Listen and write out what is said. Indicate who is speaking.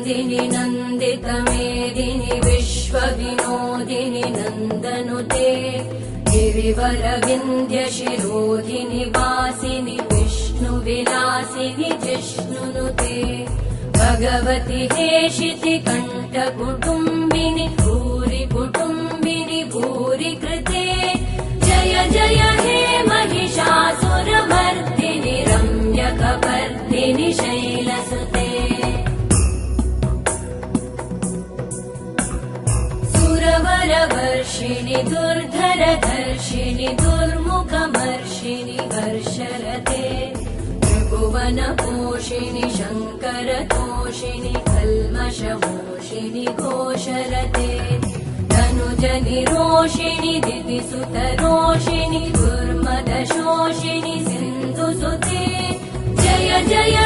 Speaker 1: मेदिनि नन्दितमेदिनि विश्वविनोदिनि नन्दनुते गिरिवरविन्ध्यशिरोधिनि वासिनि विष्णुविलासिनि जिष्णुनुते भगवति हेशिति कण्ठकुटुम्बिनि भूरि कुटुम्बिनि भूरि कृते जय जय हे महिषासुरमर्दिनि रम्यकपर्दिनि शैलसुते सुरवरवर्षिणि दुर्धरधर्षिणि दुर्मुखमर्षिणि हर्षरते त्रिभुवनपोषिणि शङ्करतोषिणि कल्मषमोषिणि घोषरते धनुजनिरोषिणि दितिसुतरोषिणि दुर्मदशोषिणि सिन्धुसुते जय जय